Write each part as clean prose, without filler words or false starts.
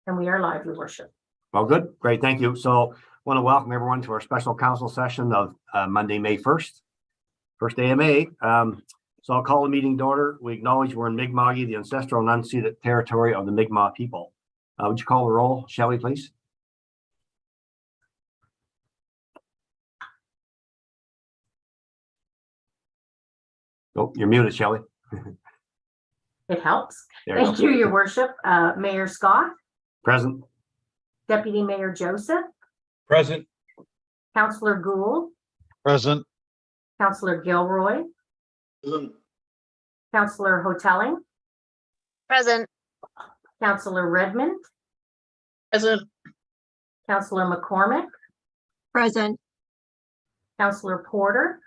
And we are live, Your Worship. Well, good. Great. Thank you. So I want to welcome everyone to our special council session of Monday, May 1st, first day of May. So I'll call the meeting to order. We acknowledge we're in Mi'kmaq, the ancestral and unceded territory of the Mi'kmaq people. Would you call the roll, Shelley, please? Oh, you're muted, Shelley. It helps. There you Thank go. you, Your Worship. Mayor Scott, Present. Deputy Mayor Joseph, Present. Councillor Gould, Present. Councillor Gilroy, Present. Councillor Hotelling, Present. Councillor Redmond, Present. Councillor McCormick, Present. Councillor Porter,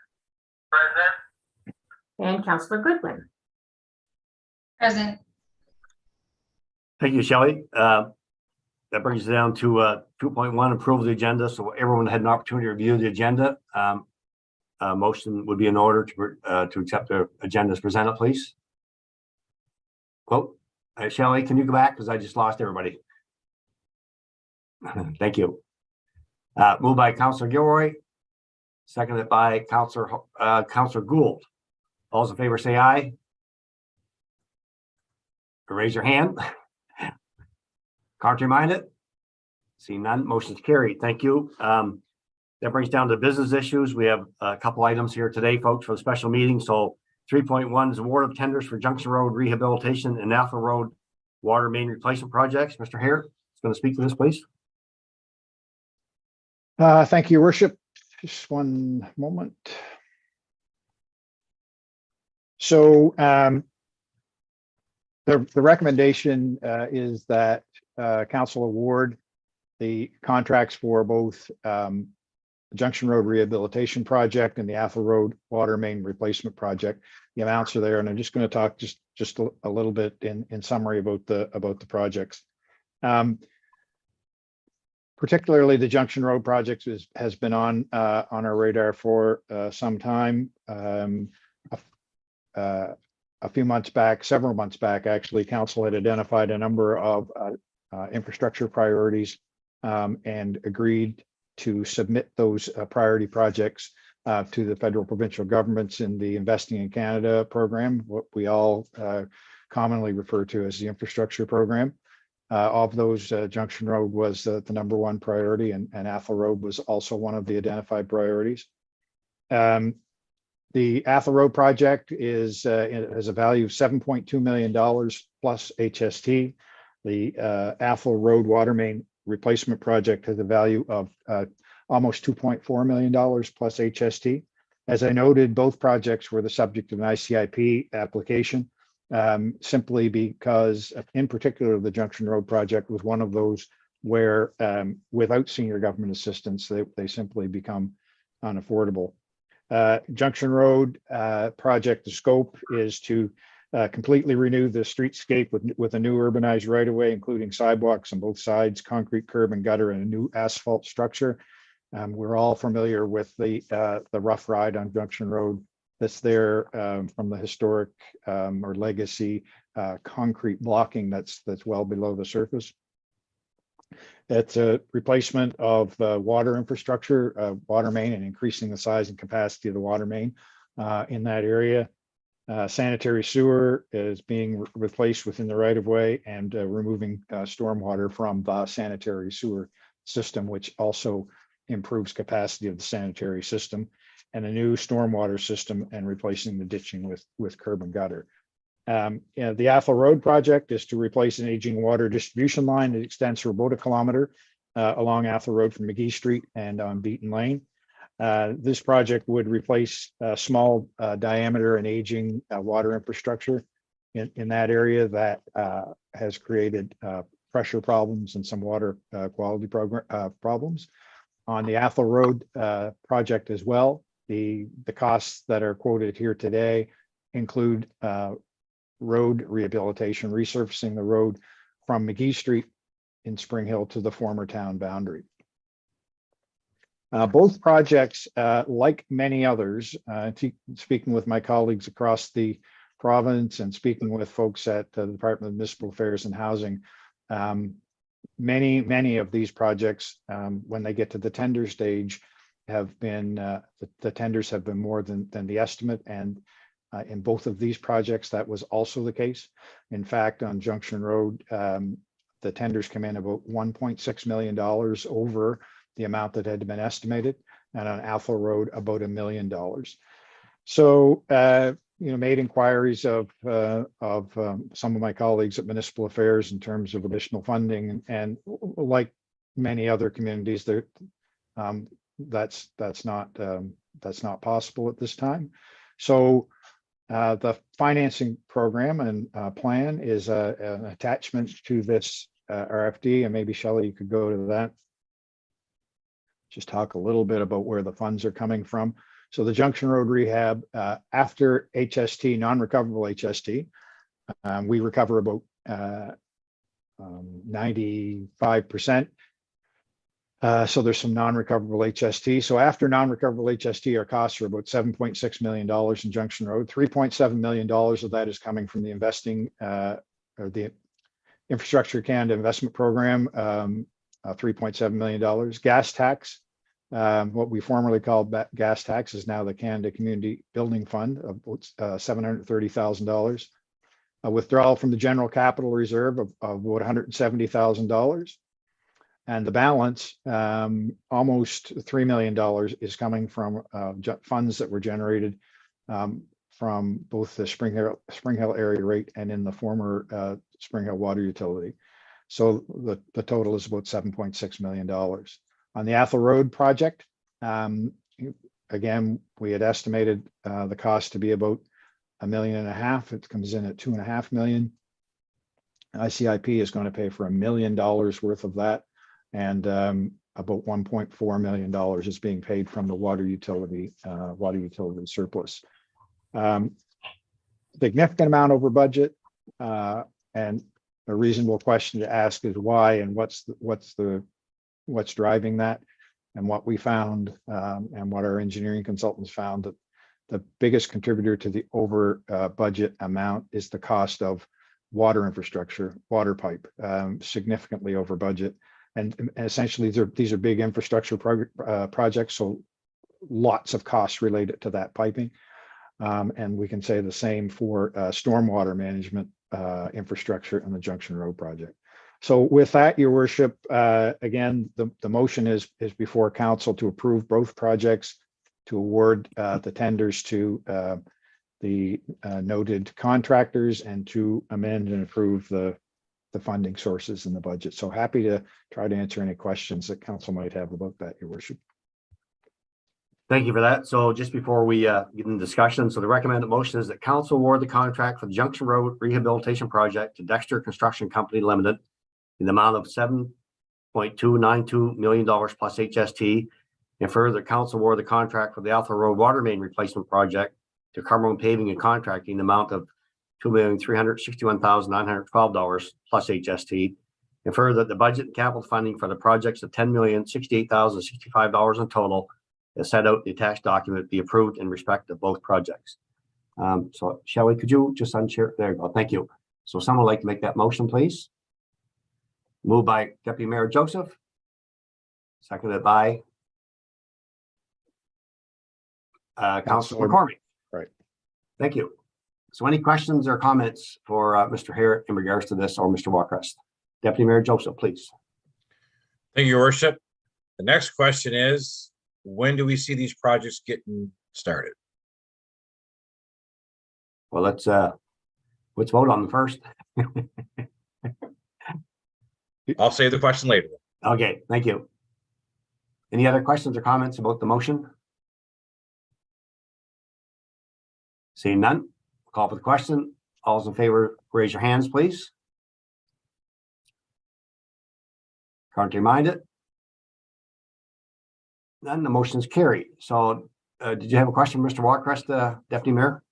Present. and Councillor Goodwin. Present. Thank you, Shelley. That brings us down to 2.1, approval of the agenda. So everyone had an opportunity to review the agenda. Motion would be in order to accept the agenda as presented, please. Quote, Shelley, can you go back? Because I just lost everybody. Thank you. Moved by Councillor Gilroy, seconded by Councillor Gould. All those in favor say aye. Raise your hand. Contrary minded? See none. Motion's carried. Thank you. That brings down to business issues. We have a couple items here today, folks, for the special meeting. So 3.1 is award of tenders for Junction Road rehabilitation and Athol Road water main replacement projects. Mr. Hare is going to speak to this, please. Thank you, Your Worship. Just one moment. So the recommendation is that council award the contracts for both Junction Road rehabilitation project and the Athol Road water main replacement project. The amounts are there, and I'm just going to talk just a little bit in summary about the projects. Particularly the Junction Road project has been on our radar for some time. A few months back, several months back, actually, council had identified a number of infrastructure priorities and agreed to submit those priority projects to the federal provincial governments in the Investing in Canada program, what we all commonly refer to as the infrastructure program. Of those, Junction Road was the number one priority, and Athol Road was also one of the identified priorities. The Athol Road project has a value of $7.2 million plus HST. The Athol Road water main replacement project has a value of almost $2.4 million plus HST. As I noted, both projects were the subject of an ICIP application, simply because, in particular, the Junction Road project was one of those where, without senior government assistance, they simply become unaffordable. Junction Road project, the scope is to completely renew the streetscape with a new urbanized right-of-way, including sidewalks on both sides, concrete curb and gutter, and a new asphalt structure. We're all familiar with the rough ride on Junction Road that's there from the historic or legacy concrete blocking that's well below the surface. It's a replacement of water infrastructure, water main, and increasing the size and capacity of the water main in that area. Sanitary sewer is being replaced within the right-of-way, and removing stormwater from the sanitary sewer system, which also improves capacity of the sanitary system, and a new stormwater system, and replacing the ditching with curb and gutter. The Athol Road project is to replace an aging water distribution line that extends for about 1 kilometer along Athol Road from McGee Street and on Beaton Lane. This project would replace small diameter and aging water infrastructure in that area that has created pressure problems and some water quality problems. On the Athol Road project as well, the costs that are quoted here today include road rehabilitation, resurfacing the road from McGee Street in Spring Hill to the former town boundary. Both projects, like many others, speaking with my colleagues across the province and speaking with folks at the Department of Municipal Affairs and Housing, Many of these projects, when they get to the tender stage, have been, the tenders have been more than the estimate. And in both of these projects, that was also the case. In fact, on Junction Road, the tenders come in about $1.6 million over the amount that had been estimated. And on Athol Road, about $1 million. So, made inquiries of some of my colleagues at Municipal Affairs in terms of additional funding, and like many other communities, that's not possible at this time. So the financing program and plan is an attachment to this RFD, and maybe Shelley, you could go to that. Just talk a little bit about where the funds are coming from. So the Junction Road rehab, after HST, non-recoverable HST, we recover about 95%. So there's some non-recoverable HST. So after non-recoverable HST, our costs are about $7.6 million in Junction Road. $3.7 million of that is coming from the investing or the Infrastructure Canada Investment Program, $3.7 million. Gas tax, what we formerly called gas tax, is now the Canada Community Building Fund of $730,000. A withdrawal from the General Capital Reserve of about $170,000. And the balance, almost $3 million, is coming from funds that were generated from both the Spring Hill area rate and in the former Spring Hill water utility. So the total is about $7.6 million. On the Athol Road project, again, we had estimated the cost to be about $1.5 million. It comes in at $2.5 million. ICIP is going to pay for $1 million worth of that, and about $1.4 million is being paid from the water utility surplus. Significant amount over budget, and a reasonable question to ask is why, and what's driving that. And what we found, and what our engineering consultants found, that the biggest contributor to the over budget amount is the cost of water infrastructure, water pipe, significantly over budget. And essentially, these are big infrastructure projects, so lots of costs related to that piping. And we can say the same for stormwater management infrastructure and the Junction Road project. So with that, Your Worship, again, the motion is before council to approve both projects, to award the tenders to the noted contractors, and to amend and approve the funding sources in the budget. So happy to try to answer any questions that council might have about that, Your Worship. Thank you for that. So just before we get into discussion, so the recommended motion is that council award the contract for the Junction Road Rehabilitation Project to Dexter Construction Company Limited in the amount of $7.292 million plus HST, and further, council award the contract for the Athol Road Water Main Replacement Project to Cumberland Paving and Contracting in the amount of $2,361,912 plus HST, and further, that the budget and capital funding for the projects of $10,068,065 in total, as set out in the attached document, be approved in respect of both projects. So Shelley, could you just unshare? There you go. Thank you. So someone would like to make that motion, please. Moved by Deputy Mayor Joseph, seconded by Councilor McCormick. Right. Thank you. So any questions or comments for Mr. Harrett in regards to this, or Mr. Walkrest? Deputy Mayor Joseph, please. Thank you, Your Worship. The next question is, when do we see these projects getting started? Well, let's vote on them first. I'll save the question later. Okay, thank you. Any other questions or comments about the motion? Seeing none, call for the question. All those in favor, raise your hands, please. Contrary minded? None, the motion is carried. So did you have a question, Mr. Walkrest, Deputy Mayor?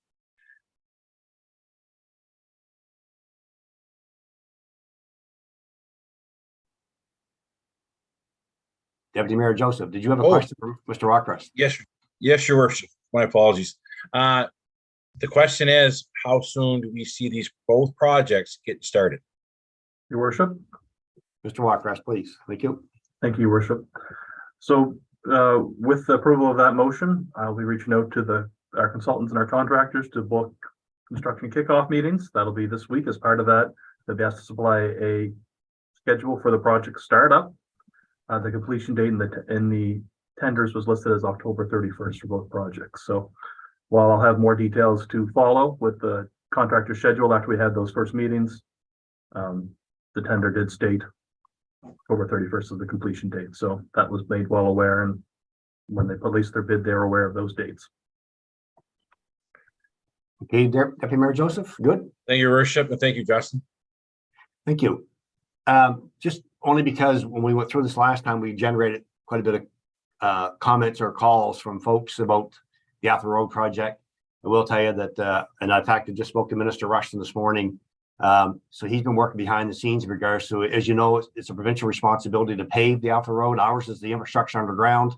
Deputy Mayor Joseph, did you have a question for Mr. Walkrest? Yes, Your Worship. My apologies. The question is, how soon do we see these both projects get started? Your Worship, Mr. Walker, please. Thank you. Thank you, Your Worship. So with the approval of that motion, I'll be reaching out to our consultants and our contractors to book construction kickoff meetings. That'll be this week. As part of that, they'll be asked to supply a schedule for the project startup. The completion date in the tenders was listed as October 31st for both projects. So while I'll have more details to follow with the contractor schedule after we had those first meetings, the tender did state October 31st is the completion date. So that was made well aware, and when they released their bid, they were aware of those dates. Okay, Deputy Mayor Joseph, good. Thank you, Your Worship, and thank you, Justin. Thank you. Just only because when we went through this last time, we generated quite a bit of comments or calls from folks about the Athol Road project. I will tell you that, and in fact, I just spoke to Minister Rushton this morning. So he's been working behind the scenes in regards to, as you know, it's a provincial responsibility to pave the Athol Road. Ours is the infrastructure underground,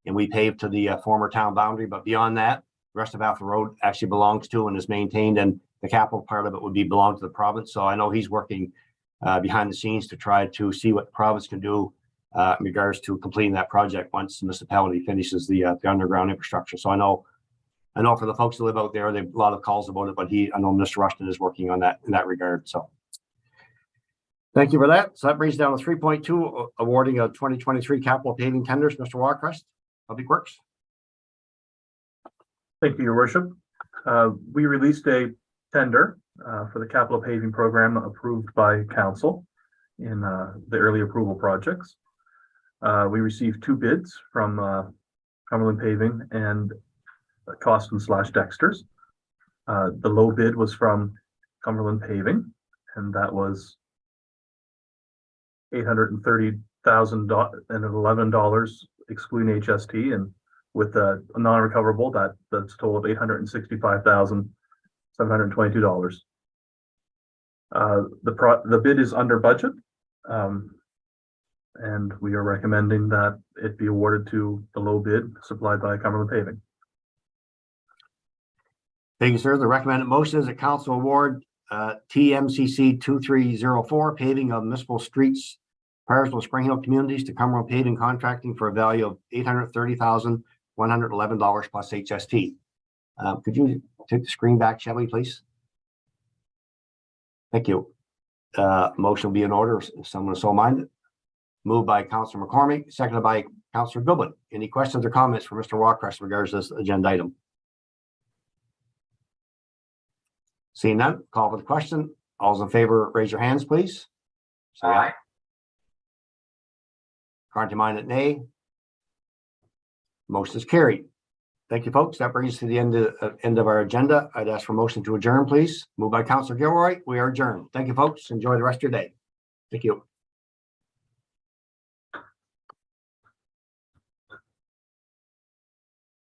and we pave to the former town boundary. But beyond that, the rest of Athol Road actually belongs to and is maintained, and the capital part of it would belong to the province. So I know he's working behind the scenes to try to see what the province can do in regards to completing that project once the municipality finishes the underground infrastructure. So I know for the folks that live out there, they have a lot of calls about it, but I know Mr. Rushton is working on that in that regard. So thank you for that. So that brings down to 3.2, awarding of 2023 capital paving tenders. Mr. Walcrest, Public Works. Thank you, Your Worship. We released a tender for the capital paving program approved by council in the early approval projects. We received 2 bids from Cumberland Paving and Costin/Dexter's. The low bid was from Cumberland Paving, and that was $830,011 excluding HST, and with a non-recoverable that's totaled $865,722. The bid is under budget, and we are recommending that it be awarded to the low bid supplied by Cumberland Paving. Thank you, sir. The recommended motion is that council award TMCC 2304 paving of municipal streets, Parslow Spring Hill communities to Cumberland Paving Contracting for a value of $830,111 plus HST. Could you take the screen back, Shelley, please? Thank you. Motion will be in order if someone is so minded. Moved by Councillor McCormick, seconded by Councillor Goodwin. Any questions or comments for Mr. Walcrest in regards to this agenda item? Seeing none, call for the question. All those in favor, raise your hands, please. Say aye. Contrary-minded, nay. Motion is carried. Thank you, folks. That brings us to the end of our agenda. I'd ask for motion to adjourn, please. Moved by Councillor Gilroy. We are adjourned. Thank you, folks. Enjoy the rest of your day. Thank you.